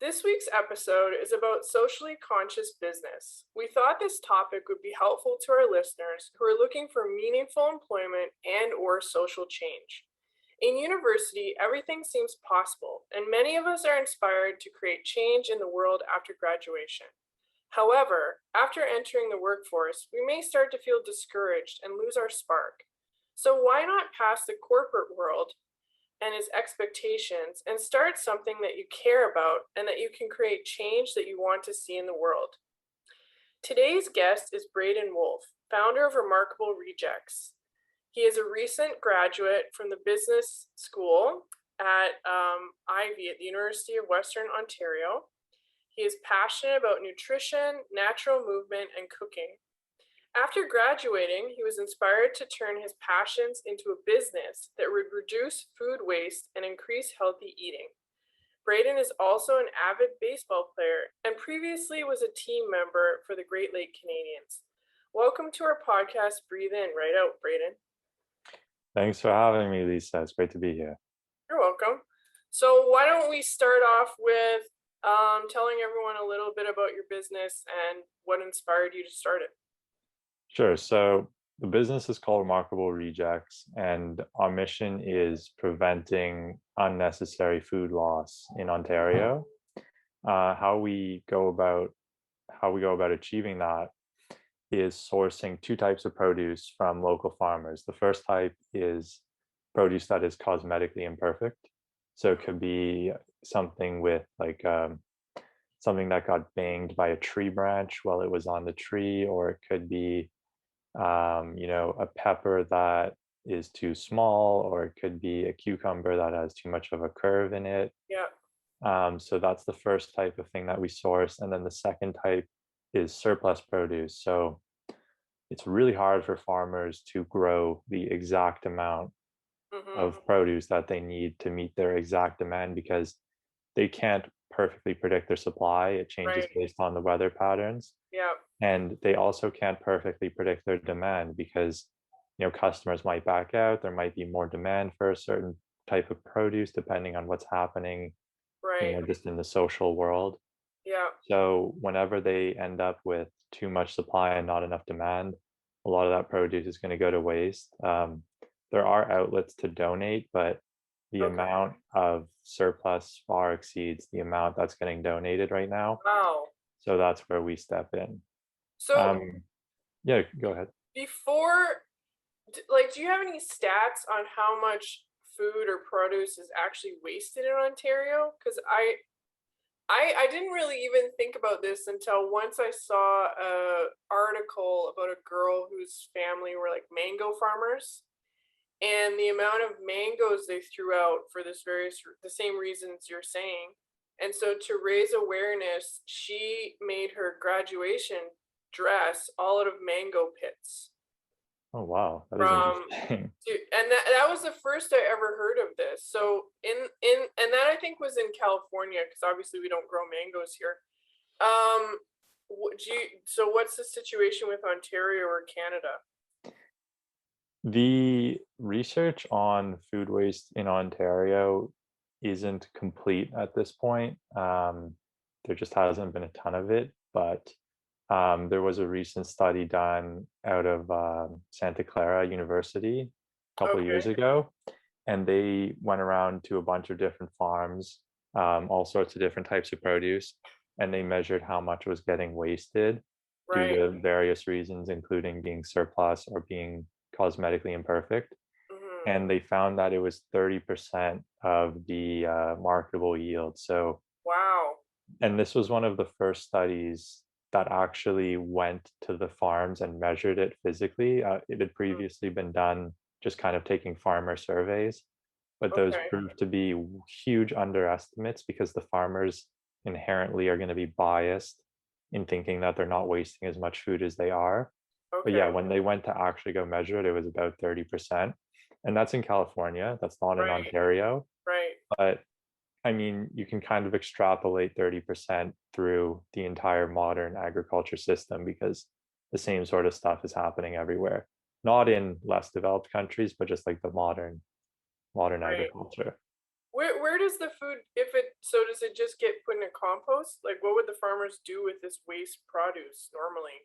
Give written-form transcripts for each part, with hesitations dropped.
This week's episode is about socially conscious business. We thought this topic would be helpful to our listeners who are looking for meaningful employment and or social change. In university, everything seems possible, and many of us are inspired to create change in the world after graduation. However, after entering the workforce, we may start to feel discouraged and lose our spark. So why not pass the corporate world and its expectations and start something that you care about and that you can create change that you want to see in the world? Today's guest is Braeden Wolf, founder of Remarkable Rejects. He is a recent graduate from the business school at Ivey at the University of Western Ontario. He is passionate about nutrition, natural movement, and cooking. After graduating, he was inspired to turn his passions into a business that would reduce food waste and increase healthy eating. Braden is also an avid baseball player and previously was a team member for the Great Lake Canadians. Welcome to our podcast, Breathe In, Right Out, Braden. Thanks for having me, Lisa. It's great to be here. You're welcome. So why don't we start off with telling everyone a little bit about your business and what inspired you to start it? Sure. So the business is called Remarkable Rejects, and our mission is preventing unnecessary food loss in Ontario. How we go about achieving that is sourcing two types of produce from local farmers. The first type is produce that is cosmetically imperfect. So it could be something with something that got banged by a tree branch while it was on the tree, or it could be a pepper that is too small, or it could be a cucumber that has too much of a curve in it. Yeah. So that's the first type of thing that we source. And then the second type is surplus produce. So it's really hard for farmers to grow the exact amount of produce that they need to meet their exact demand because they can't perfectly predict their supply. It changes based on the weather patterns. Yeah. And they also can't perfectly predict their demand because, customers might back out. There might be more demand for a certain type of produce depending on what's happening, just in the social world. Yeah. So whenever they end up with too much supply and not enough demand, a lot of that produce is going to go to waste. There are outlets to donate, but the amount of surplus far exceeds the amount that's getting donated right now. Wow. So that's where we step in. So yeah, go ahead. Before, do you have any stats on how much food or produce is actually wasted in Ontario? Because I didn't really even think about this until once I saw a article about a girl whose family were like mango farmers, and the amount of mangoes they threw out for the same reasons you're saying. And so to raise awareness, she made her graduation dress all out of mango pits. Oh wow, that is interesting. And that was the first I ever heard of this. So and that I think was in California, because obviously we don't grow mangoes here. So what's the situation with Ontario or Canada? The research on food waste in Ontario isn't complete at this point. There just hasn't been a ton of it, but there was a recent study done out of Santa Clara University a couple of years ago, and they went around to a bunch of different farms, all sorts of different types of produce, and they measured how much was getting wasted due to various reasons, including being surplus or being cosmetically imperfect. And they found that it was 30% of the marketable yield. So wow. And this was one of the first studies that actually went to the farms and measured it physically. It had previously been done just kind of taking farmer surveys, but those proved to be huge underestimates because the farmers inherently are going to be biased in thinking that they're not wasting as much food as they are. But yeah, when they went to actually go measure it, it was about 30%. And that's in California. That's not in Ontario. But I mean, you can kind of extrapolate 30% through the entire modern agriculture system because the same sort of stuff is happening everywhere. Not in less developed countries, but just like the modern agriculture. Where does the food, if it, so does it just get put in a compost? Like, what would the farmers do with this waste produce normally?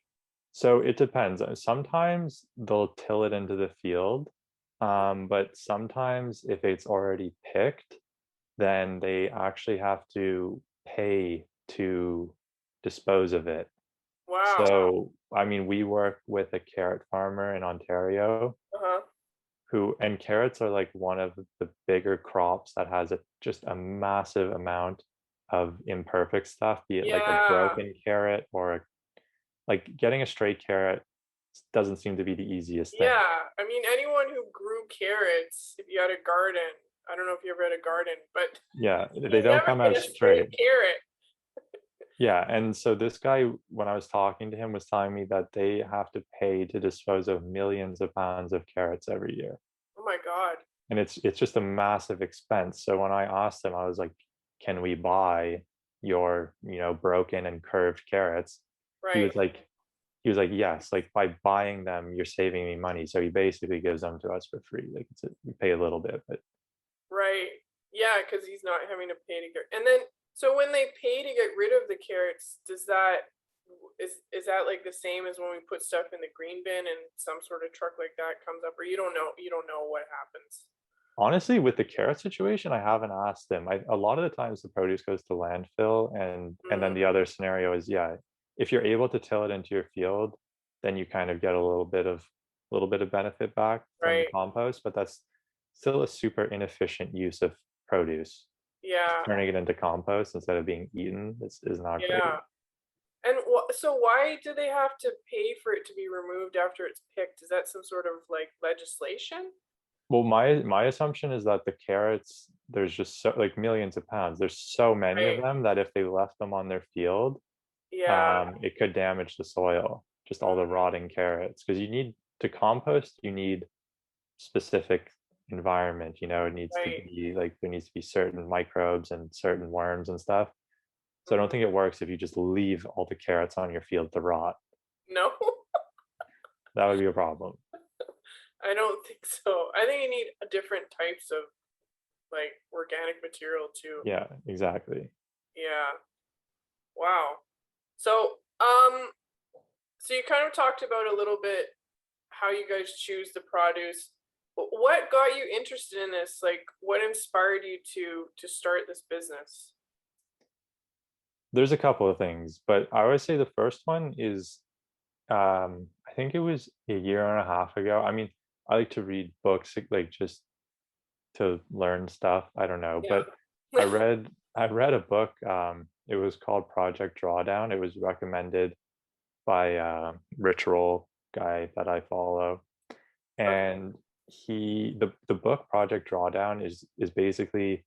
So it depends. Sometimes they'll till it into the field, but sometimes if it's already picked, then they actually have to pay to dispose of it. Wow. So, I mean, we work with a carrot farmer in Ontario Uh-huh. who, and carrots are like one of the bigger crops that has just a massive amount of imperfect stuff, be it like a Yeah. broken carrot or like getting a straight carrot doesn't seem to be the easiest thing. Yeah. I mean, anyone who grew carrots, if you had a garden, I don't know if you ever had a garden, but Yeah, they you don't never come get out a straight straight. carrot. Yeah, and so this guy, when I was talking to him, was telling me that they have to pay to dispose of millions of pounds of carrots every year. Oh my God. And it's just a massive expense. So when I asked him, I was like, can we buy your, broken and curved carrots? He Right. was like, he was like, yes, like by buying them, you're saving me money. So he basically gives them to us for free. Like we pay a little bit, but Right. Yeah, because he's not having to pay to get. And then, so when they pay to get rid of the carrots, does that is that like the same as when we put stuff in the green bin and some sort of truck like that comes up, or you don't know what happens? honestly, with the carrot situation, I haven't asked them. A lot of the times the produce goes to landfill, and then the Mm, other scenario is, yeah, if you're able to till it into your field, then you kind of get a little bit of benefit back from the right. compost, but that's still a super inefficient use of produce. Just Yeah. turning it into compost instead of being eaten is not great. Yeah. And so why do they have to pay for it to be removed after it's picked? Is that some sort of like legislation? Well, my assumption is that the carrots, there's just so like millions of pounds. There's so many of Right. them that if they left them on their field, Yeah. it could damage the soil, just all the Mm, rotting carrots. Because you need to compost, you need specific environment. It needs to right. be like there needs to be certain microbes and certain worms and stuff. So I don't Mm, think it works if you just leave all the carrots on your field to rot. no. That would be a problem. I don't think so. I think you need different types of like organic material too. Yeah, exactly. Yeah. Wow. So, so you kind of talked about a little bit how you guys choose the produce. What got you interested in this? Like, what inspired you to start this business? There's a couple of things, but I always say the first one is I think it was a year and a half ago. I mean, I like to read books like just to learn stuff. I don't know, Yeah. but I read a book. It was called Project Drawdown. It was recommended by a Rich Roll guy that I follow, Okay. and the book Project Drawdown is basically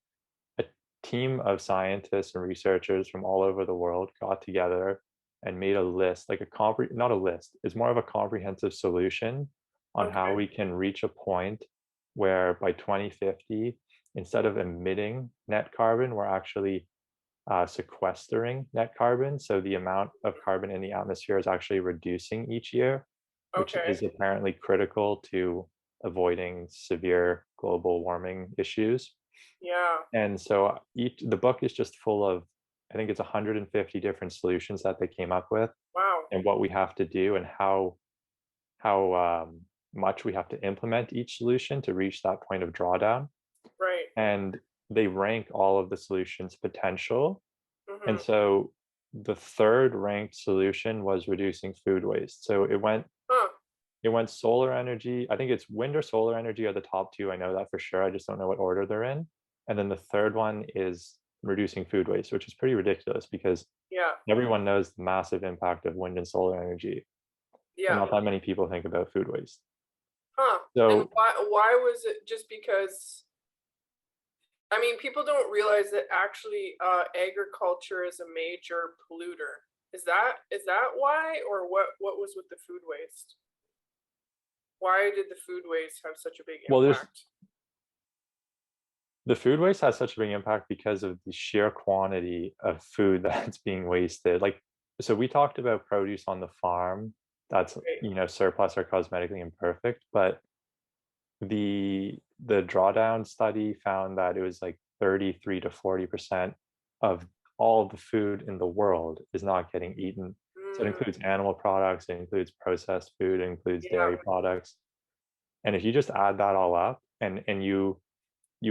a team of scientists and researchers from all over the world got together and made a list, like not a list, it's more of a comprehensive solution on how Okay. we can reach a point where by 2050, instead of emitting net carbon, we're actually sequestering net carbon. So the amount of carbon in the atmosphere is actually reducing each year, which Okay. is apparently critical to avoiding severe global warming issues. Yeah. And so the book is just full of, I think it's 150 different solutions that they came up with, Wow. and what we have to do and how much we have to implement each solution to reach that point of drawdown. Right. And they rank all of the solutions potential. And Mm-hmm. so the third ranked solution was reducing food waste. So Huh. it went solar energy. I think it's wind or solar energy are the top two. I know that for sure. I just don't know what order they're in. And then the third one is reducing food waste, which is pretty ridiculous because Yeah. everyone knows the massive impact of wind and solar energy, but Yeah. not that many people think about food waste. Huh. And So why was it just because, I mean, people don't realize that actually agriculture is a major polluter. Is that why, or what was with the food waste? Why did the food waste have such a big well, there's impact? the food waste has such a big impact because of the sheer quantity of food that's being wasted. Like, so we talked about produce on the farm that's, Right. surplus or cosmetically imperfect, but the drawdown study found that it was like 33 to 40% of all the food in the world is not getting eaten. So it Mm, includes animal products, it includes processed food, it includes yeah. dairy products. And if you just add that all up, and you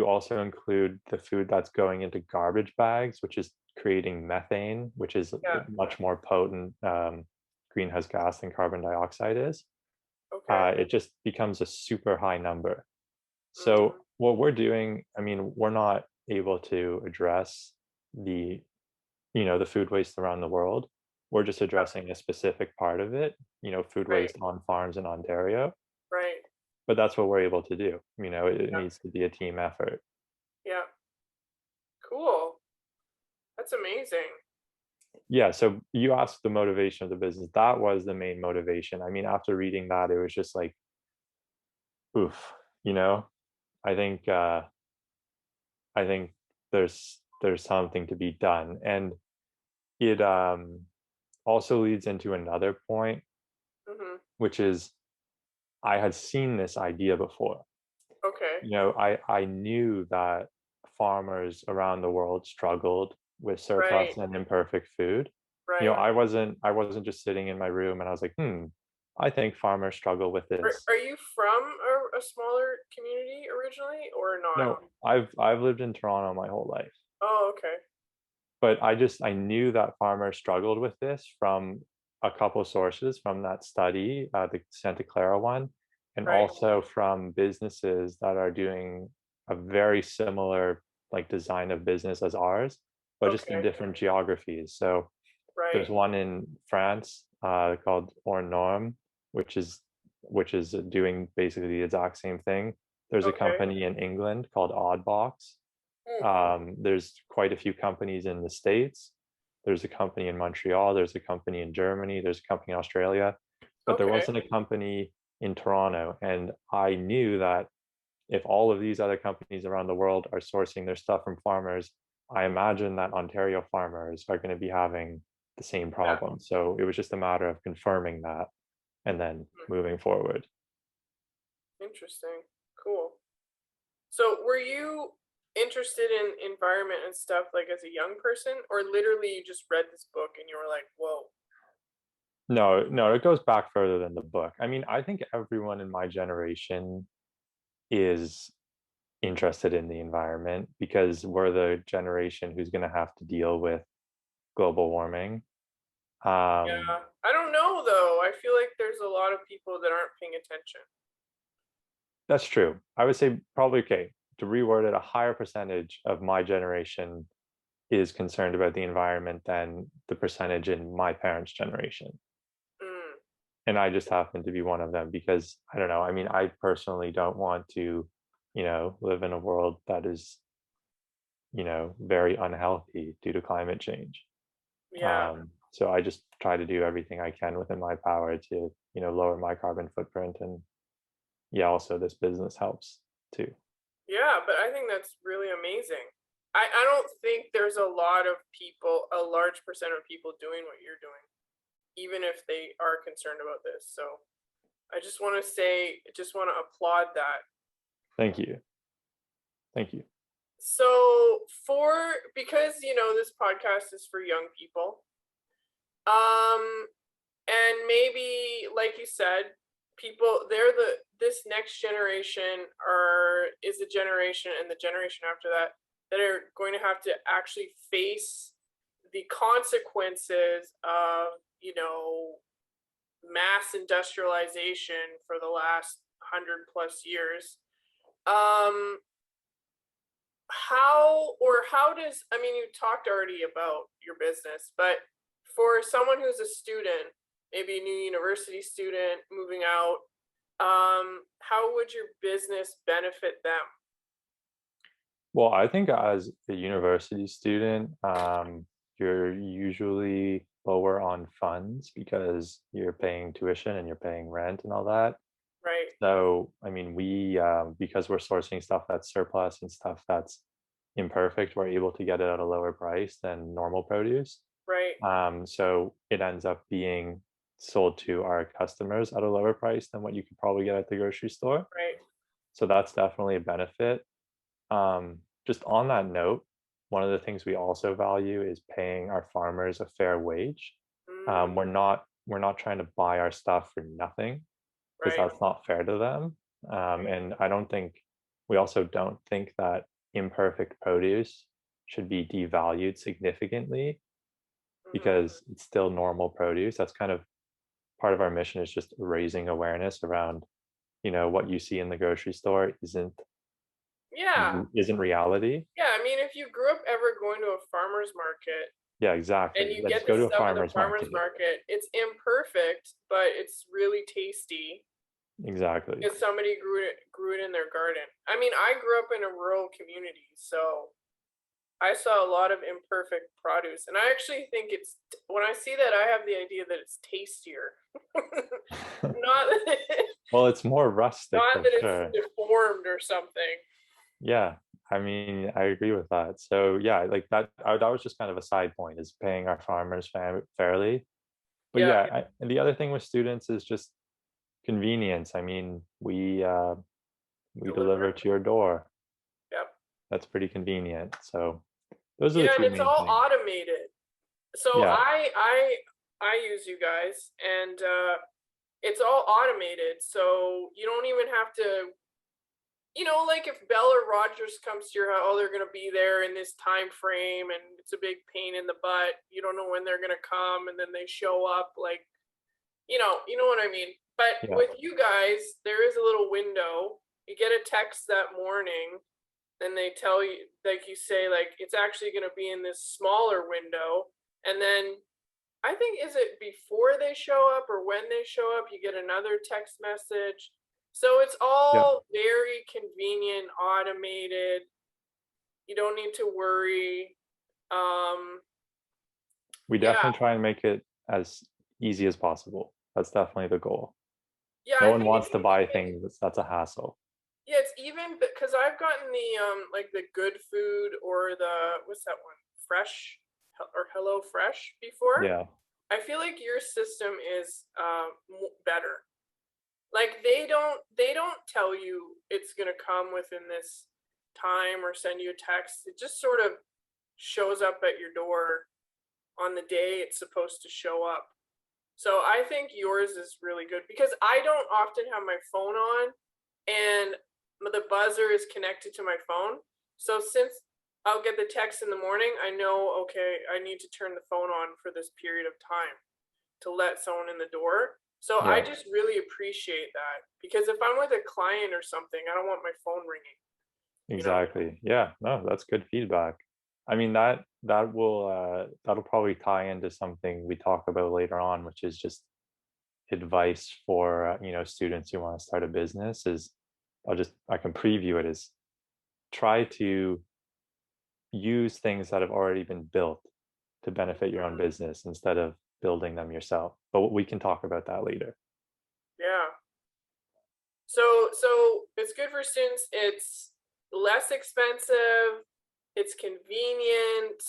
also include the food that's going into garbage bags, which is creating methane, which is a Yeah. much more potent greenhouse gas than carbon dioxide is, Okay. it just becomes a super high number. So Mm, what we're doing, I mean, we're not able to address the, the food waste around the world. We're just yeah. addressing a specific part of it, food Right. waste on farms in Ontario. Right. But that's what we're able to do. It Yeah. needs to be a team effort. Yeah. Cool. That's amazing. Yeah, so you asked the motivation of the business. That was the main motivation. I mean, after reading that, it was just like, oof, you know, I think I think there's something to be done. And it also leads into another point, Hmm. which is I had seen this idea before. Okay. I knew that farmers around the world struggled with Right. surplus and imperfect food. Right. I wasn't just sitting in my room and I was like, I think farmers struggle with this. Are you from a smaller community originally or not? No, I've lived in Toronto my whole life. Oh, okay. But I knew that farmers struggled with this from a couple sources, from that study, the Santa Clara one, and Right. also from businesses that are doing a very similar like design of business as ours, but just in Okay. different geographies. So Right. there's one in France called Or Norm, which is doing basically the exact same thing. There's a Okay. company in England called Oddbox. Mm, There's quite a few companies in the States. There's a company in Montreal. There's a company in Germany. There's a company in Australia, but there okay. wasn't a company in Toronto. And I knew that if all of these other companies around the world are sourcing their stuff from farmers, I imagine that Ontario farmers are going to be having the same Yeah. problem. So it was just a matter of confirming that and then Mm, moving forward. interesting. Cool. So, were you interested in environment and stuff like as a young person, or literally you just read this book and you were like, "Whoa." No, no, it goes back further than the book. I mean, I think everyone in my generation is interested in the environment because we're the generation who's going to have to deal with global warming. Um, Yeah. I don't know though. I feel like there's a lot of people that aren't paying attention. that's true. I would say probably okay to reword it. A higher percentage of my generation is concerned about the environment than the percentage in my parents' generation. Mm, And I just happen to be one of them because I don't know. I mean, I personally don't want to, live in a world that is, very unhealthy due to climate change. yeah. So I just try to do everything I can within my power to, lower my carbon footprint. And yeah, also this business helps too. Yeah, but I think that's really amazing. I don't think there's a lot of people, a large percent of people doing what you're doing, even if they are concerned about this. So I just want to say, just want to applaud that. Thank you. Thank you. So because this podcast is for young people, um, and maybe like you said, this next generation is the generation and the generation after that are going to have to actually face the consequences of mass industrialization for the last 100 plus years. um how does, I mean, you talked already about your business, but for someone who's a student, maybe a new university student moving out, how would your business benefit them? Well, I think as a university student, you're usually lower on funds because you're paying tuition and you're paying rent and all that. Right. So, I mean, because we're sourcing stuff that's surplus and stuff that's imperfect, we're able to get it at a lower price than normal produce. Right. So it ends up being sold to our customers at a lower price than what you could probably get at the grocery store. Right. So that's definitely a benefit. Um, just on that note, one of the things we also value is paying our farmers a fair wage. Mm, We're not trying to buy our stuff for nothing because right. that's not fair to them. And I don't think we also don't think that imperfect produce should be devalued significantly Mhm. because it's still normal produce. That's kind of part of our mission is just raising awareness around, what you see in the grocery store Yeah. isn't reality. Yeah. I mean, if you grew up ever going to a farmer's market Yeah, and exactly. you Yeah, get just the go to a stuff at the farmer's farmer's market. market, it's imperfect, but it's really tasty Exactly. because somebody grew it in their garden. I mean, I grew up in a rural community, so I saw a lot of imperfect produce, and I actually think it's when I see that I have the idea that it's tastier. Not that Well, it's more rustic not for that it's sure. deformed or something. Yeah, I mean, I agree with that. So yeah, like that was just kind of a side point is paying our farmers fairly. But Yeah, yeah, and the other thing with students is just convenience. I mean, we deliver deliver. to your door. Yep. That's pretty convenient. So those are the Yeah, and two it's main all things. automated. So Yeah, I use you guys, and it's all automated. So you don't even have to, like if Bell or Rogers comes to your house, oh, they're gonna be there in this time frame, and it's a big pain in the butt. You don't know when they're gonna come, and then they show up. Like, you know what I mean. But yeah, with you guys, there is a little window. You get a text that morning, then they tell you, like you say, like it's actually going to be in this smaller window, and then I think is it before they show up or when they show up, you get another text message. So it's yeah. all very convenient, automated. You don't need to worry. Um, We yeah, definitely try and make it as easy as possible. That's definitely the goal. yeah. No I one think wants it's to buy even things that's a hassle. yeah, it's even because I've gotten the like the good food or the what's that one, fresh or Hello Fresh before. Yeah, I feel like your system is better. Like they don't tell you it's gonna come within this time or send you a text. It just sort of shows up at your door on the day it's supposed to show up. So I think yours is really good because I don't often have my phone on and the buzzer is connected to my phone. So since I'll get the text in the morning, I know, okay, I need to turn the phone on for this period of time to let someone in the door. So I yeah, just really appreciate that because if I'm with a client or something, I don't want my phone ringing, you know? exactly. Yeah, no, that's good feedback. I mean that'll probably tie into something we talk about later on, which is just advice for students who want to start a business. Is I can preview it as try to use things that have already been built to benefit your own Mhm. business instead of building them yourself. But we can talk about that later. Yeah. So it's good for students. It's less expensive. It's convenient.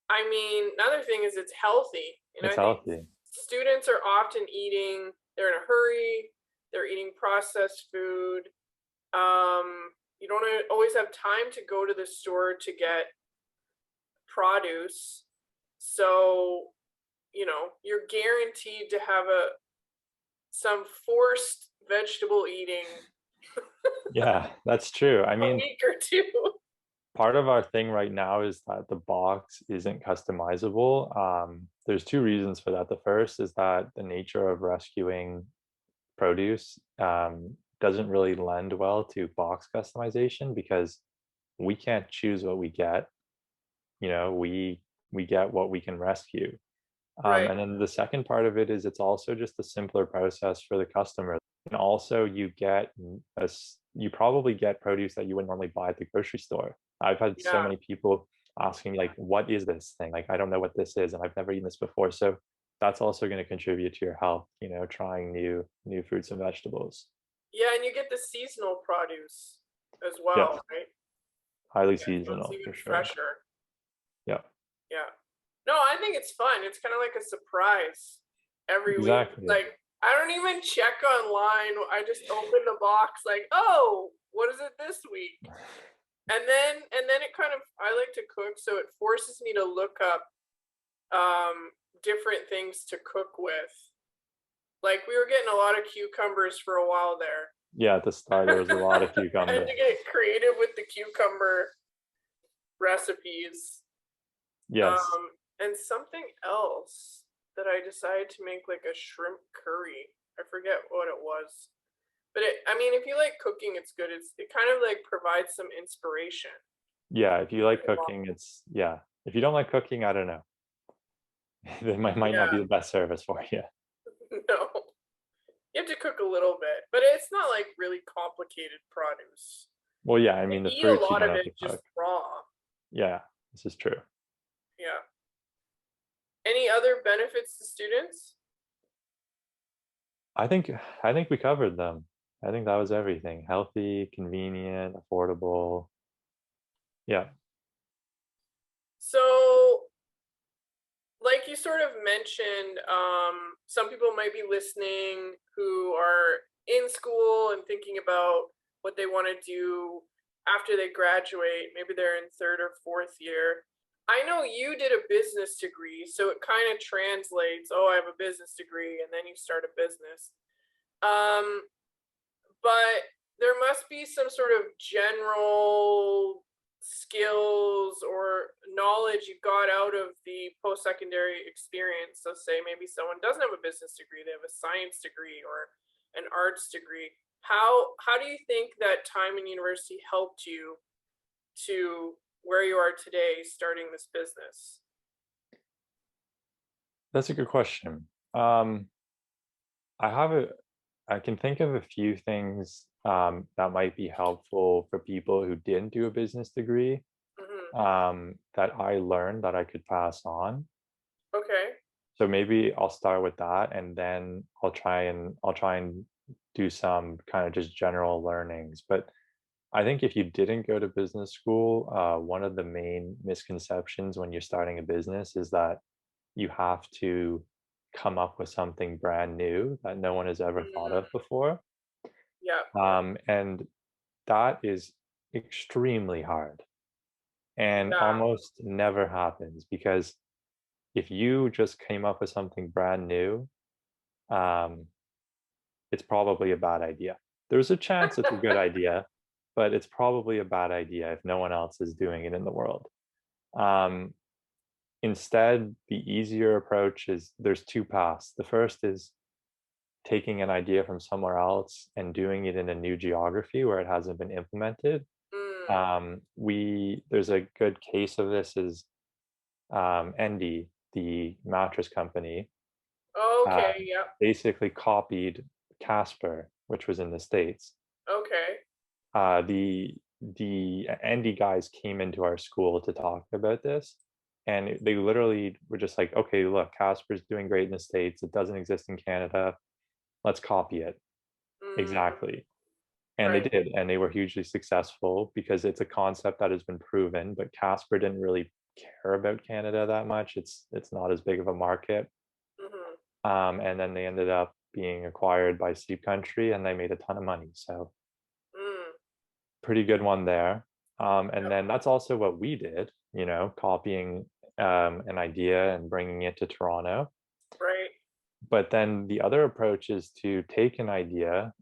I mean, another thing is it's healthy. It's I think healthy. students are often eating, they're in a hurry, they're eating processed food. You don't always have time to go to the store to get produce. So, you're guaranteed to have some forced vegetable eating Yeah, that's true. I a mean, week or two. part of our thing right now is that the box isn't customizable. There's two reasons for that. The first is that the nature of rescuing produce doesn't really lend well to box customization because we can't choose what we get. We get what we can rescue. Right. And then the second part of it is it's also just a simpler process for the customer. And also you probably get produce that you would normally buy at the grocery store. I've had so Yeah. many people asking like, what is this thing? Like, I don't know what this is, and I've never eaten this before. So that's also going to contribute to your health, trying new fruits and vegetables. Yeah, and you get the seasonal produce as Yeah, well, right? highly Yeah, so it's seasonal even for sure. fresher. Yeah, Yeah. No, I think it's fun. It's kind of like a surprise every week. exactly. Like, I don't even check online. I just open the box, like, oh, what is it this week? And then it kind of, I like to cook, so it forces me to look up different things to cook with. Like we were getting a lot of cucumbers for a while there. Yeah, at the start there was a lot of I had cucumber. to get creative with the cucumber recipes. Yes. And something else that I decided to make, like a shrimp curry. I forget what it was. But I mean, if you like cooking, it's good. It kind of like provides some inspiration. Yeah, if you like cooking, it's yeah. If you don't like cooking, I don't know. That might not be Yeah, the best service for you. no. You have to cook a little bit, but it's not like really complicated produce. Well, yeah, I You mean the eat a fruits you lot don't of have it to just cook. raw. Yeah, this is true. Yeah. Any other benefits to students? I think I think we covered them. I think that was everything. Healthy, convenient, affordable. Yeah. So, like you sort of mentioned, some people might be listening who are in school and thinking about what they want to do after they graduate. Maybe they're in third or fourth year. I know you did a business degree, so it kind of translates. Oh, I have a business degree, and then you start a business. Um, but there must be some sort of general skills or knowledge you got out of the post-secondary experience. So say maybe someone doesn't have a business degree, they have a science degree or an arts degree. How do you think that time in university helped you to where you are today starting this business? That's a good question. I have a I can think of a few things that might be helpful for people who didn't do a business degree Mm-hmm. that I learned that I could pass on. Okay. So maybe I'll start with that, and then I'll try and do some kind of just general learnings. But I think if you didn't go to business school, one of the main misconceptions when you're starting a business is that you have to come up with something brand new that no one has ever thought Mm, of before. yeah. And that is extremely hard and Yeah. almost never happens because if you just came up with something brand new, um, it's probably a bad idea. There's a chance it's a good idea, but it's probably a bad idea if no one else is doing it in the world. Um, Instead, the easier approach is there's two paths. The first is taking an idea from somewhere else and doing it in a new geography where it hasn't been implemented. Mm. We There's a good case of this is Endy, the mattress company, uh, Okay. Yep. basically copied Casper, which was in the States. Okay. The Endy guys came into our school to talk about this, and they literally were just like, "Okay, look, Casper's doing great in the States. It doesn't exist in Canada. Let's copy it." Mm, Exactly. And they right. did, and they were hugely successful because it's a concept that has been proven, but Casper didn't really care about Canada that much. It's not as big of a market. Mm-hmm. And then they ended up being acquired by Sleep Country and they made a ton of money. So Mm, pretty good one there. And yep. then that's also what we did, copying an idea and bringing it to Toronto. Right. But then the other approach is to take an idea.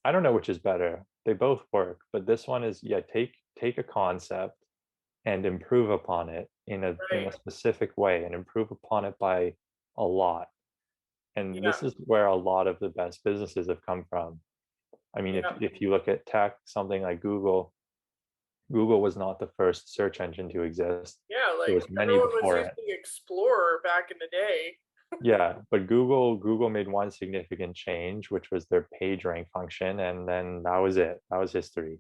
I don't know which is better. They both work, but this one is, yeah, take a concept and improve upon it in Right. a specific way and improve upon it by a lot. And Yeah. this is where a lot of the best businesses have come from. I mean, Yeah. if you look at tech, something like Google was not the first search engine to exist. Yeah. There Like was many everyone was before it. using Explorer back in the day. Yeah, but Google made one significant change, which was their page rank function, and then that was it. That was history.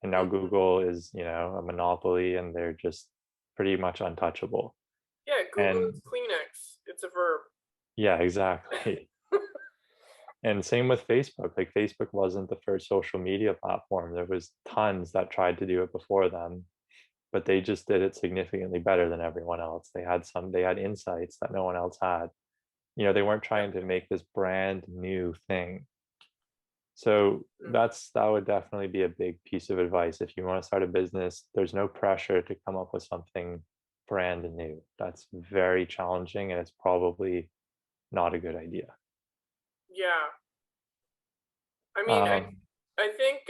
And now Mhm. Google is, a monopoly and they're just pretty much untouchable. Yeah. Google And is Kleenex. It's a verb. yeah, exactly. And same with Facebook. Like Facebook wasn't the first social media platform. There was tons that tried to do it before them, but they just did it significantly better than everyone else. They had insights that no one else had. They weren't Yeah. trying to make this brand new thing. So Mm. that would definitely be a big piece of advice. If you want to start a business, there's no pressure to come up with something brand new. That's very challenging and it's probably not a good idea. Yeah. I mean, Um, I think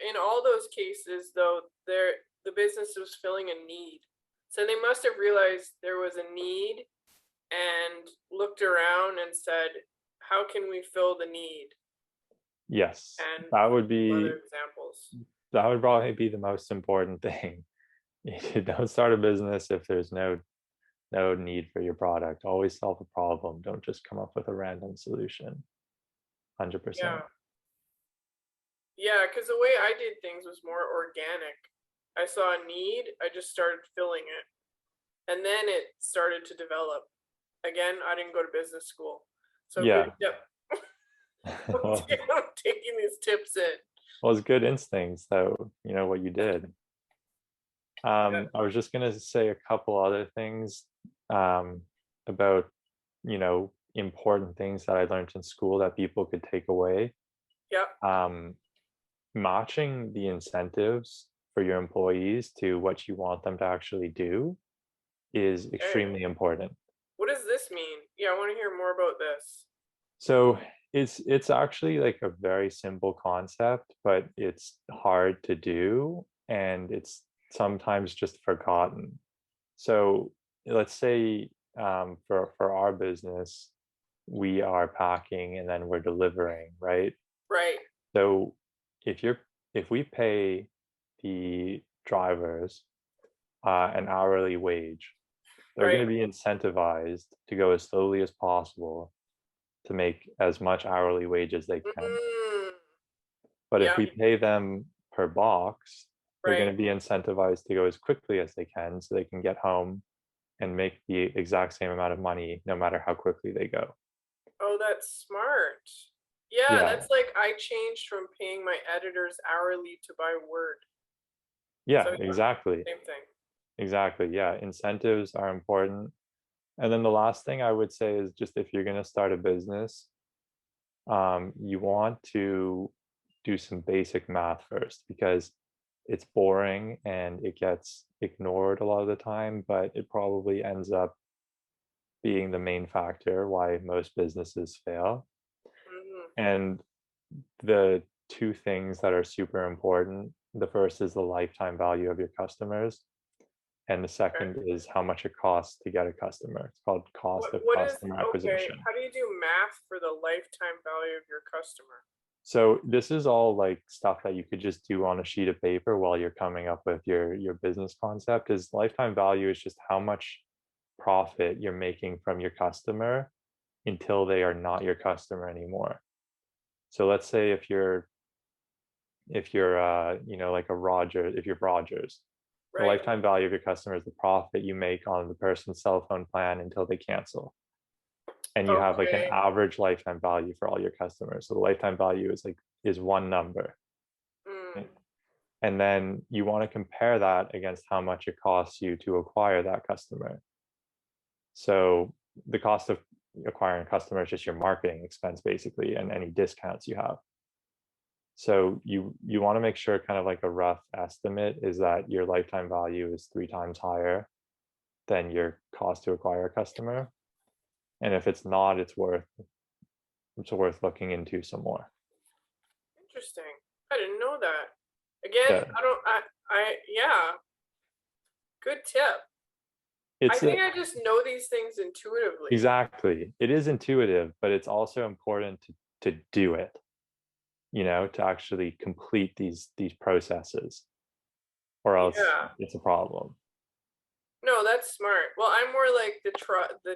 in all those cases, though, the business was filling a need. So they must have realized there was a need and looked around and said, how can we fill the need? yes, And that would other be examples. that would probably be the most important thing. You don't start a business if there's no need for your product. Always solve a problem. Don't just come up with a random solution. 100%. Yeah. Yeah, because the way I did things was more organic. I saw a need, I just started filling it. And then it started to develop. Again, I didn't go to business school. So good Yeah. tip. Well, I'm taking these tips in. well, it's good instincts, though, you know what you did. Yeah. I was just gonna say a couple other things um, about, important things that I learned in school that people could take away. Yeah. Um, Matching the incentives for your employees to what you want them to actually do is Okay. extremely important. What does this mean? Yeah, I want to hear more about this. So it's actually like a very simple concept, but it's hard to do and it's sometimes just forgotten. So let's say for our business, we are packing and then we're delivering, right? Right. So if you're if we pay the drivers an hourly wage, they're going Right. to be incentivized to go as slowly as possible to make as much hourly wage as they can. Mm, But if yeah. we pay them per box, they're going Right. to be incentivized to go as quickly as they can so they can get home and make the exact same amount of money no matter how quickly they go. Oh, that's smart. Yeah, Yeah, that's like I changed from paying my editors hourly to by word. So yeah, yeah, exactly. same thing. Exactly. Yeah, incentives are important. And then the last thing I would say is just if you're going to start a business, you want to do some basic math first because it's boring and it gets ignored a lot of the time, but it probably ends up being the main factor why most businesses fail. Hmm. And the two things that are super important, the first is the lifetime value of your customers, and the Okay. second is how much it costs to get a customer. It's called cost of What is customer okay? acquisition. How do you do math for the lifetime value of your customer? So this is all like stuff that you could just do on a sheet of paper while you're coming up with your business concept. Is lifetime value is just how much profit you're making from your customer until they are not your customer anymore. So let's say if you're like a Roger, if you're Rogers, the Right. lifetime value of your customer is the profit you make on the person's cell phone plan until they cancel. And you have like an Okay. average lifetime value for all your customers. So the lifetime value is one number. Mm, Right? And then you want to compare that against how much it costs you to acquire that customer. So the cost of acquiring a customer is just your marketing expense basically and any discounts you have. So you want to make sure kind of like a rough estimate is that your lifetime value is 3 times higher than your cost to acquire a customer. And if it's not, it's worth looking into some more. interesting. I didn't know that. Again, Yeah, I don't. Yeah. Good tip. I it's think I just know these things intuitively. exactly. It is intuitive, but it's also important to do it, to actually complete these processes, or else Yeah. it's a problem. No, that's smart. Well, I'm more like the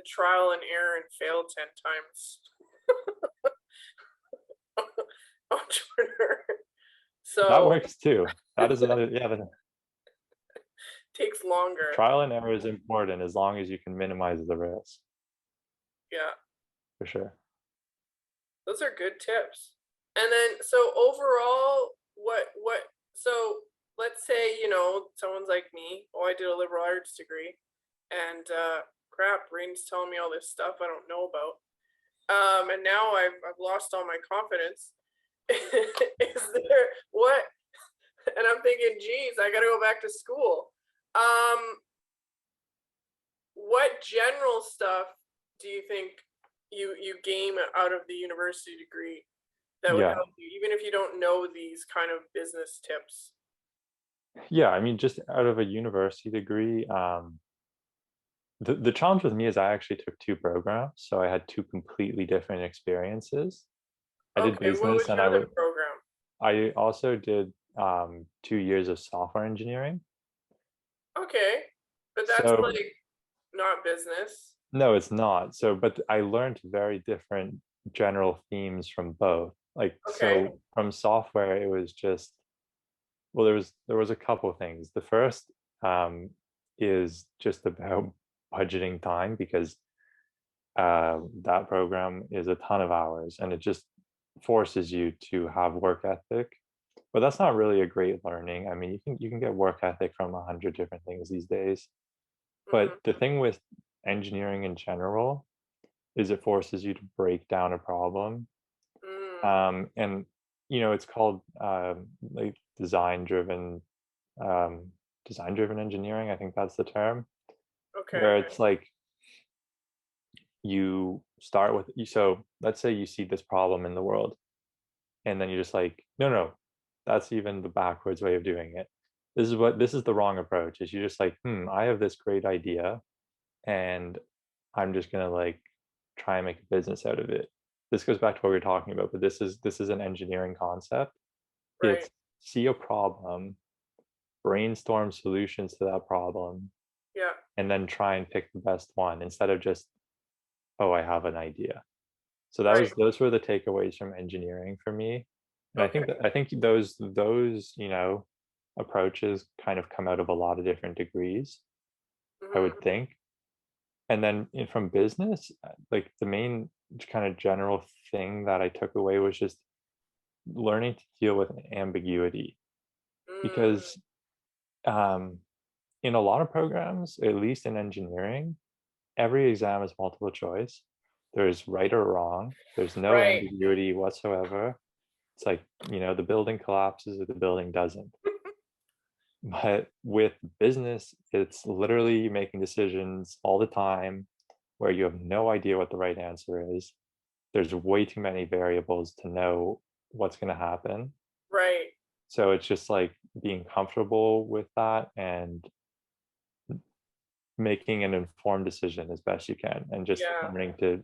trial and error and fail 10 times entrepreneur. That So works too. That is another, yeah, the takes longer. trial and error is important as long as you can minimize the risk, Yeah, for sure. those are good tips. And then, so overall, so let's say, someone's like me. Oh, I did a liberal arts degree, and crap, Braden's telling me all this stuff I don't know about. And now I've lost all my confidence. Is there what? And I'm thinking, geez, I gotta go back to school. What general stuff do you think you gain out of the university degree that would Yeah. help you, even if you don't know these kind of business tips? Yeah, I mean, just out of a university degree, the challenge with me is I actually took two programs, so I had two completely different experiences. I did Okay, what business, was and your other program? I also did 2 years of software engineering. Okay, but that's So like not business. no, it's not. So, but I learned very different general themes from both. Like, Okay, so from software, it was just, well, there was a couple of things. The first um, is just about budgeting time, because that program is a ton of hours and it just forces you to have work ethic. But that's not really a great learning. I mean, you can get work ethic from 100 different things these days. hmm, But the thing with engineering in general is it forces you to break down a problem. mm, And it's called like um, design driven engineering. I think that's the term, okay, where it's like you start with so let's say you see this problem in the world, and then you're just like, no, no, that's even the backwards way of doing it. This is the wrong approach. Is you're just like, I have this great idea, and I'm just gonna like try and make a business out of it. This goes back to what we were talking about, but this is an engineering concept. right, It's see a problem, brainstorm solutions to that problem, yeah, and then try and pick the best one instead of just, oh, I have an idea. So that right, was those were the takeaways from engineering for me. And okay, I think those approaches kind of come out of a lot of different degrees, I would hmm, think. And then from business, like the main kind of general thing that I took away was just learning to deal with ambiguity. mm, Because um, in a lot of programs, at least in engineering, every exam is multiple choice. There's right or wrong. There's no right. ambiguity whatsoever. It's like, the building collapses or the building doesn't. But with business, it's literally making decisions all the time where you have no idea what the right answer is. There's way too many variables to know what's going to happen. Right. So it's just like being comfortable with that and making an informed decision as best you can, and just Yeah.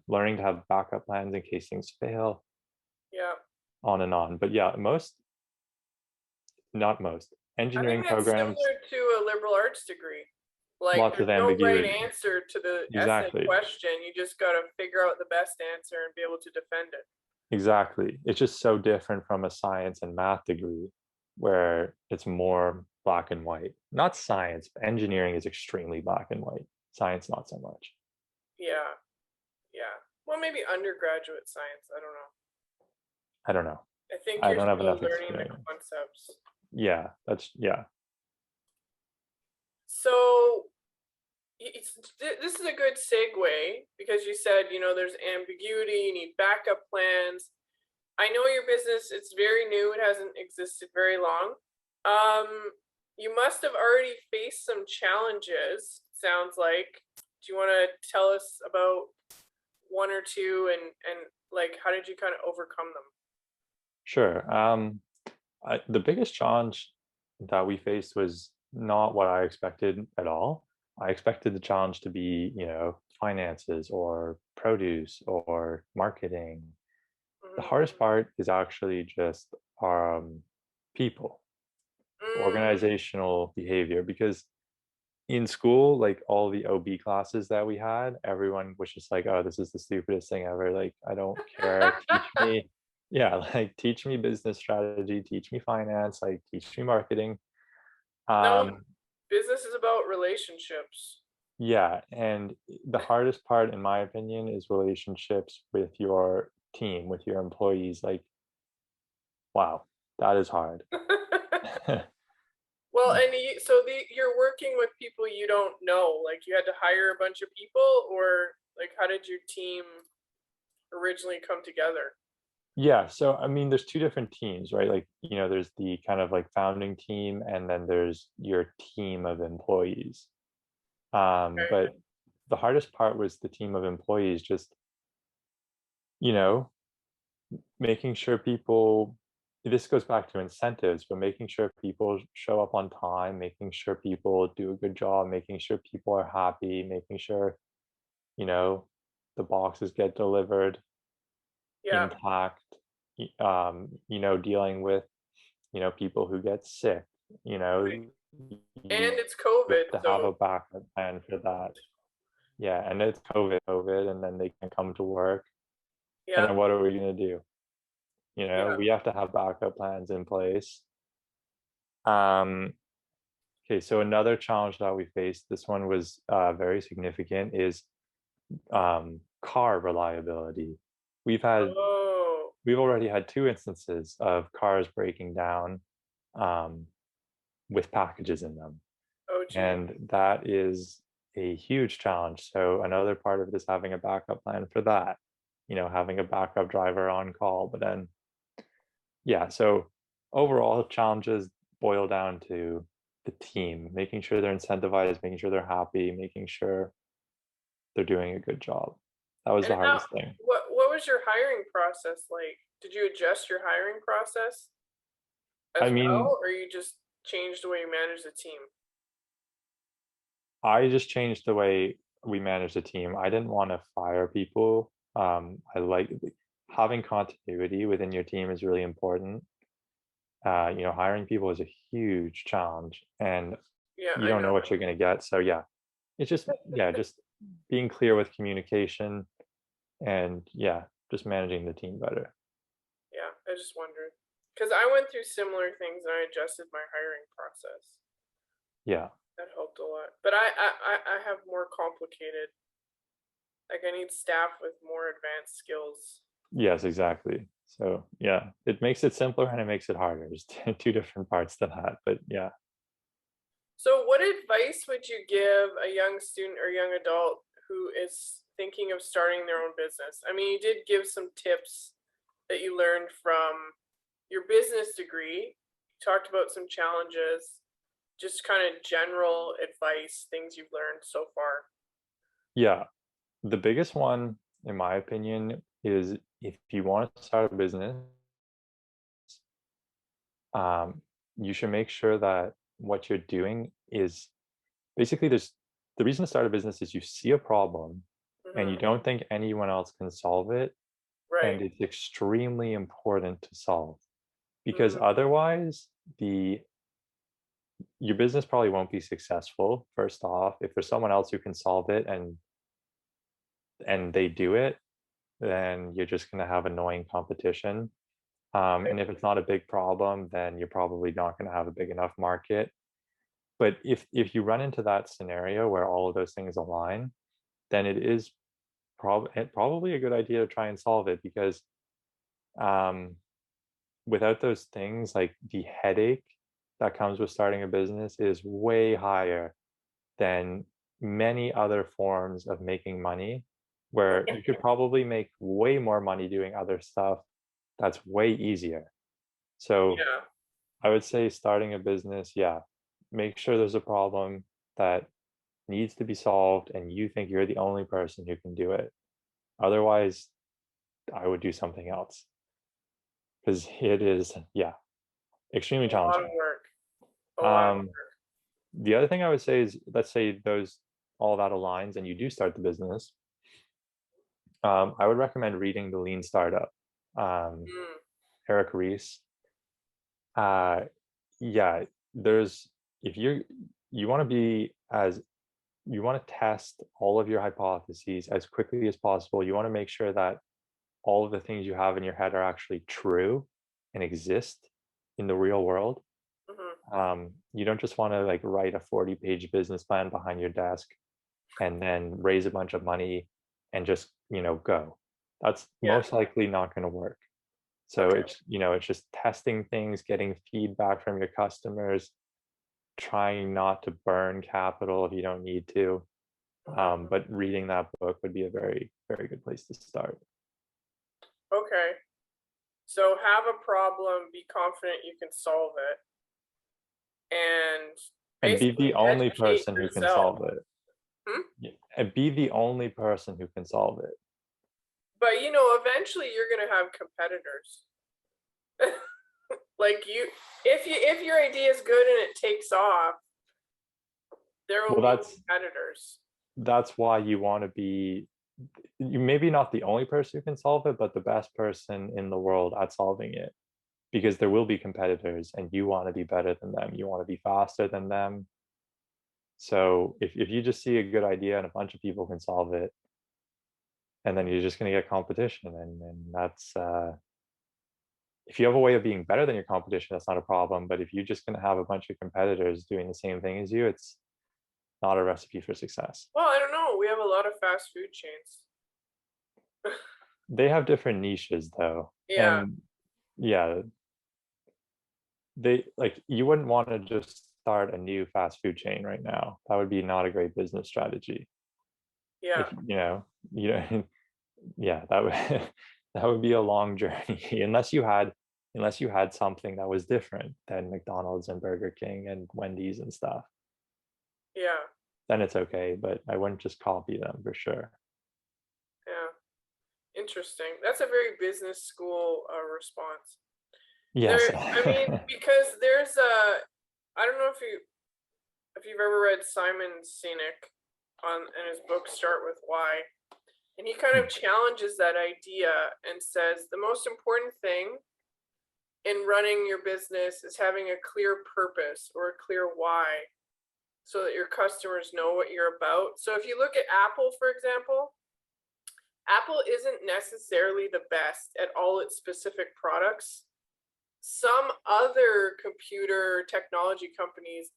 learning to have backup plans in case things fail, Yeah. on and on. But yeah, not most I think engineering that's programs, similar to a liberal arts degree. Like, lots there's of no right ambiguity. answer to the essay Exactly. question. You just got to figure out the best answer and be able to defend it. Exactly. It's just so different from a science and math degree where it's more black and white. Not science, but engineering is extremely black and white. Science, not so much. Yeah. Yeah. Well, maybe undergraduate science. I don't know. I don't know. I think I you're don't have still enough learning the experience. concepts. Yeah, yeah. So, this is a good segue because you said, there's ambiguity, you need backup plans. I know your business, it's very new, it hasn't existed very long. Um, you must have already faced some challenges, sounds like. Do you want to tell us about one or two and like how did you kind of overcome them? Sure. The biggest challenge that we faced was not what I expected at all. I expected the challenge to be, finances or produce or marketing. The Hmm. hardest part is actually just people, Mm, organizational behavior, because in school, like all the OB classes that we had, everyone was just like, oh, this is the stupidest thing ever. Like, I don't care. Teach me, yeah, like teach me business strategy, teach me finance, like teach me marketing. no, Um, business is about relationships. yeah, and the hardest part, in my opinion, is relationships with your team, with your employees. Like, wow, that is hard. Well, and you're working with people you don't know. Like you had to hire a bunch of people, or like how did your team originally come together? Yeah, so I mean, there's two different teams, right? Like, there's the kind of like founding team, and then there's your team of employees. Okay. But the hardest part was the team of employees, just, you know, making sure people, this goes back to incentives, but making sure people show up on time, making sure people do a good job, making sure people are happy, making sure, you know, the boxes get delivered Yeah. intact, dealing with, people who get sick, Right. you And it's have COVID, to have so a backup plan for that. Yeah, and it's COVID, and then they can come to work. And yeah. then what are we going to do? Yeah. We have to have backup plans in place. Um, okay, so another challenge that we faced, this one was very significant, is car reliability. We've had Oh. we've already had two instances of cars breaking down um, with packages in them. Oh gee. And that is a huge challenge. So another part of it is having a backup plan for that, having a backup driver on call. But then, yeah, so overall challenges boil down to the team, making sure they're incentivized, making sure they're happy, making sure they're doing a good job. That was And the how hardest thing. what was your hiring process like? Did you adjust your hiring process I as mean, well, or you just changed the way you manage the team? I just changed the way we manage the team. I didn't want to fire people. I like having continuity within your team is really important. Hiring people is a huge challenge, and Yeah, you I don't know know. what you're going to get. So yeah, it's just, yeah, just being clear with communication, and yeah, just managing the team better. Yeah, I just wondered. Because I went through similar things and I adjusted my hiring process. Yeah. That helped a lot. But I have more complicated, like I need staff with more advanced skills. Yes, exactly. So yeah, it makes it simpler and it makes it harder. There's two different parts to that, but yeah. So, what advice would you give a young student or young adult who is thinking of starting their own business? I mean, you did give some tips that you learned from your business degree. You talked about some challenges, just kind of general advice, things you've learned so far. Yeah, the biggest one, in my opinion, is if you want to start a business, um, you should make sure that what you're doing is basically there's the reason to start a business is you see a problem and you Hmm. don't think anyone else can solve it, Right. and it's extremely important to solve because Hmm. otherwise the your business probably won't be successful. First off, if there's someone else who can solve it and they do it, then you're just going to have annoying competition. And if it's not a big problem, then you're probably not going to have a big enough market. But if you run into that scenario where all of those things align, then it is probably a good idea to try and solve it because um, without those things, like the headache that comes with starting a business is way higher than many other forms of making money, where you could probably make way more money doing other stuff that's way easier. So Yeah. I would say starting a business, yeah, make sure there's a problem that needs to be solved and you think you're the only person who can do it. Otherwise, I would do something else because it is, yeah, extremely A lot of challenging. work. A lot of Um, the other thing I would say is, let's say those all that aligns and you do start the business. I would recommend reading The Lean Startup. Um, work. Eric Ries. Uh, yeah, there's if you want to be as you want to test all of your hypotheses as quickly as possible. You want to make sure that all of the things you have in your head are actually true and exist in the real world. Mm-hmm. You don't just want to like write a 40-page business plan behind your desk and then raise a bunch of money and just, go. That's Yeah. most likely not going to work. So Okay. it's just testing things, getting feedback from your customers, trying not to burn capital if you don't need to. Mm-hmm. But reading that book would be a very, very good place to start. Okay. So have a problem, be confident you can solve it, and And be basically the only educate person who can yourself. solve it. Hmm? Yeah, and be the only person who can solve it. But eventually you're gonna have competitors. Like if your idea is good and it takes off, there will Well, be that's competitors. that's why you want to be, you maybe not the only person who can solve it, but the best person in the world at solving it, because there will be competitors and you want to be better than them. You want to be faster than them. So if you just see a good idea and a bunch of people can solve it, and then you're just going to get competition, and that's if you have a way of being better than your competition, that's not a problem. But if you're just going to have a bunch of competitors doing the same thing as you, it's not a recipe for success. Well, I don't know. We have a lot of fast food chains. They have different niches though. Yeah, And yeah, they like, you wouldn't want to just start a new fast food chain right now. That would be not a great business strategy. yeah, If you know, yeah, that would that would be a long journey unless you had something that was different than McDonald's and Burger King and Wendy's and stuff. yeah, Then it's okay, but I wouldn't just copy them for sure. yeah. Interesting. That's a very business school response. Yes. There, I mean, because I don't know if you've ever read Simon Sinek in his book Start with Why, and he kind of challenges that idea and says the most important thing in running your business is having a clear purpose or a clear why so that your customers know what you're about. So if you look at Apple, for example, Apple isn't necessarily the best at all its specific products. Some other computer technology companies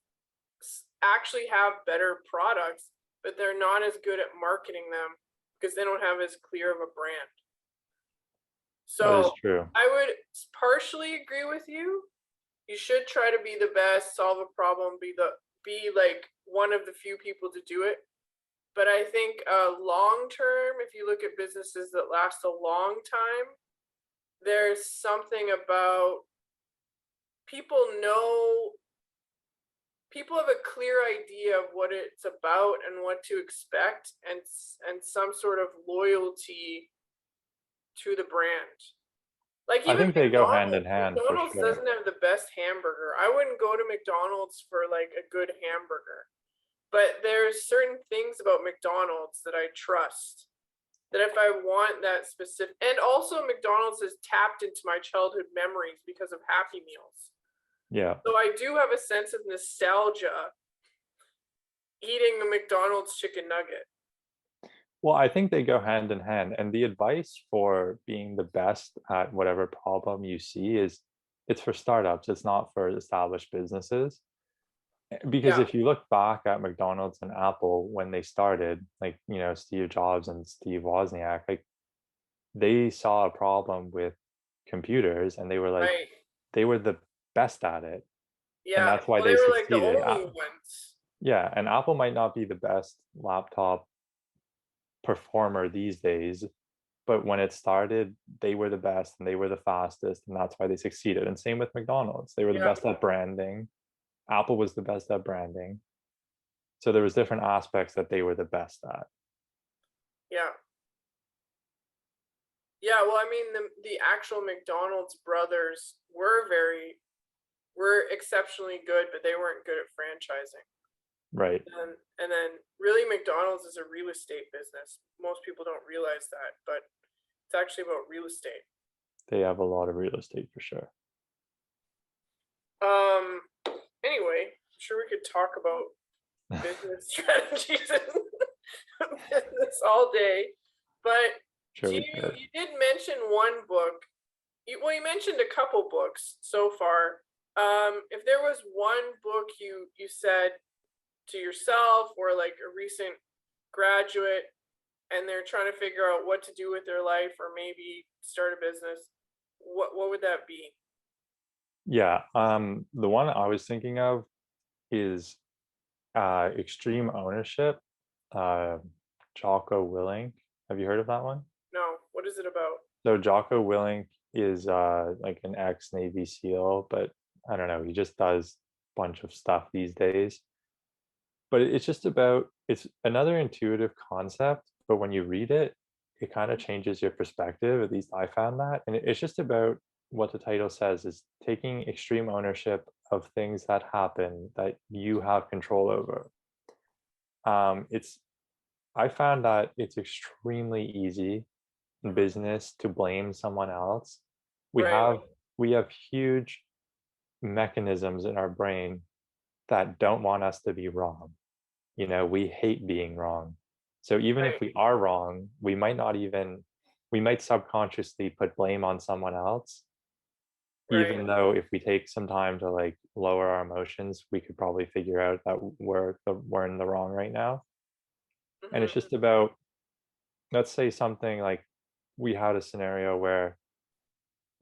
actually have better products, but they're not as good at marketing them because they don't have as clear of a brand. That is So true. I would partially agree with you. You should try to be the best, solve a problem, be like one of the few people to do it. But I think long term, if you look at businesses that last a long time, there's something about people know people have a clear idea of what it's about and what to expect, and some sort of loyalty to the brand. Like I even think they go hand in hand for McDonald's sure. doesn't have the best hamburger. I wouldn't go to McDonald's for like a good hamburger. But there's certain things about McDonald's that I trust. That if I want that specific, and also McDonald's has tapped into my childhood memories because of Happy Meals. Yeah. So I do have a sense of nostalgia eating a McDonald's chicken nugget. Well, I think they go hand in hand. And the advice for being the best at whatever problem you see is it's for startups, it's not for established businesses. Because Yeah, if you look back at McDonald's and Apple when they started, like, Steve Jobs and Steve Wozniak, like they saw a problem with computers and right. they were the best at it. And Yeah. that's why Well, they they were like the succeeded. only ones. Yeah, and Apple might not be the best laptop performer these days, but when it started, they were the best and they were the fastest, and that's why they succeeded. And same with McDonald's. They were the Yeah, best at branding. Apple was the best at branding. So there was different aspects that they were the best at. yeah. Yeah, well, I mean, the actual McDonald's brothers were exceptionally good, but they weren't good at franchising. Right. And then really McDonald's is a real estate business. Most people don't realize that, but it's actually about real estate. They have a lot of real estate for sure. Um anyway, I'm sure we could talk about business strategies and business all day. But Sure we could. you did mention one book. You mentioned a couple books so far. If there was one book you said to yourself or like a recent graduate and they're trying to figure out what to do with their life or maybe start a business, what would that be? Yeah. The one I was thinking of is Extreme Ownership, uh, Jocko Willink. Have you heard of that one? No, what is it about? So Jocko Willink is like an ex-Navy SEAL, but I don't know, he just does a bunch of stuff these days. But it's just about it's another intuitive concept, but when you read it, it kind of changes your perspective. At least I found that. And it's just about what the title says is taking extreme ownership of things that happen that you have control over. It's I found that it's extremely easy in business to blame someone else. We Right. have we have huge mechanisms in our brain that don't want us to be wrong. We hate being wrong. So even if Right. we are wrong, we might subconsciously put blame on someone else, Right. even though if we take some time to like lower our emotions, we could probably figure out that we're in the wrong right now. And it's Hmm. just about, let's say something like we had a scenario where,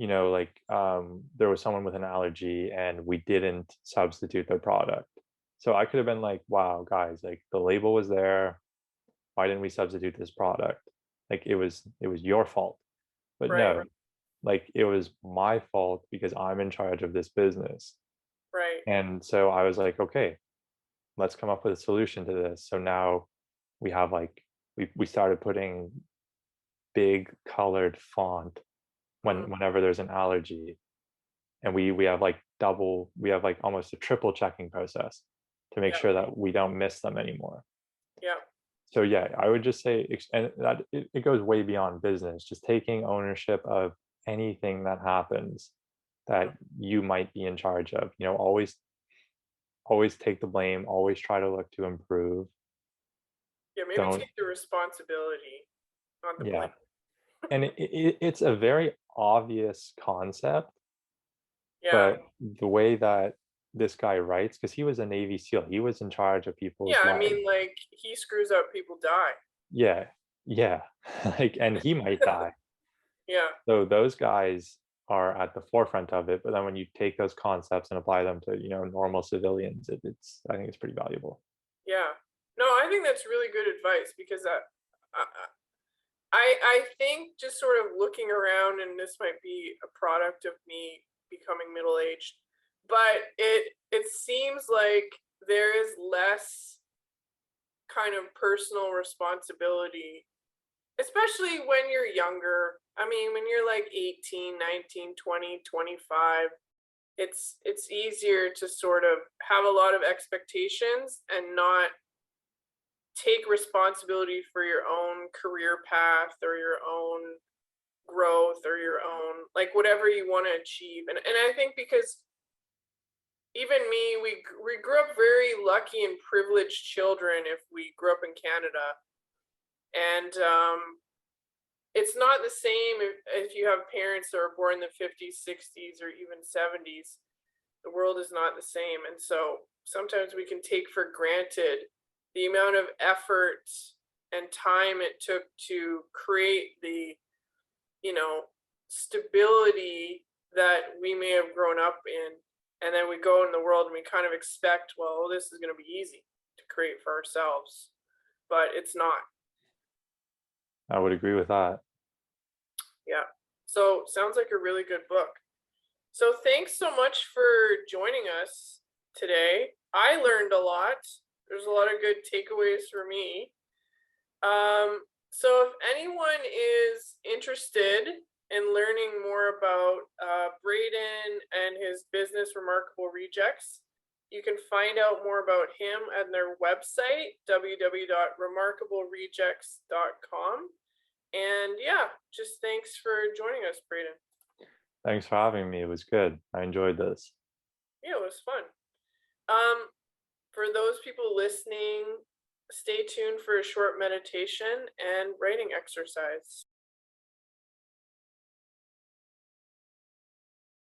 like there was someone with an allergy and we didn't substitute their product. So I could have been like, wow, guys, like the label was there. Why didn't we substitute this product? Like it was your fault. But Right. no, like it was my fault because I'm in charge of this business. Right. And so I was like, okay, let's come up with a solution to this. So now we have like we started putting big colored font Mm. whenever there's an allergy. And we have like we have like almost a triple checking process to make Yeah. sure that we don't miss them anymore. Yeah. So yeah, I would just say, and that it goes way beyond business, just taking ownership of anything that happens Mm. that you might be in charge of. Always take the blame, always try to look to improve. Yeah. Maybe Don't, take the responsibility, not the yeah. blame. And it's a very obvious concept, Yeah. but the way that this guy writes, because he was a Navy SEAL, he was in charge of Yeah. people's I lives. mean, like, he screws up, people die. Yeah, yeah. Like, and he might die. Yeah. So those guys are at the forefront of it, but then when you take those concepts and apply them to, normal civilians, I think it's pretty valuable. Yeah. No, I think that's really good advice because I, I think just sort of looking around, and this might be a product of me becoming middle aged, but it seems like there is less kind of personal responsibility, especially when you're younger. I mean, when you're like 18, 19, 20, 25, it's easier to sort of have a lot of expectations and not take responsibility for your own career path or your own growth or your own, like, whatever you want to achieve. And I think because even me, we grew up very lucky and privileged children if we grew up in Canada. And it's not the same if you have parents that were born in the 50s, 60s, or even 70s. The world is not the same. And so sometimes we can take for granted the amount of effort and time it took to create the, you know, stability that we may have grown up in. And then we go in the world and we kind of expect, well, this is going to be easy to create for ourselves, but it's not. I would agree with that. Yeah. So sounds like a really good book. So thanks so much for joining us today. I learned a lot. There's a lot of good takeaways for me. So if anyone is interested in learning more about Braden and his business Remarkable Rejects, you can find out more about him at their website, www.remarkablerejects.com. And yeah, just thanks for joining us, Braden. Thanks for having me. It was good. I enjoyed this. Yeah, it was fun. Um, for those people listening, stay tuned for a short meditation and writing exercise.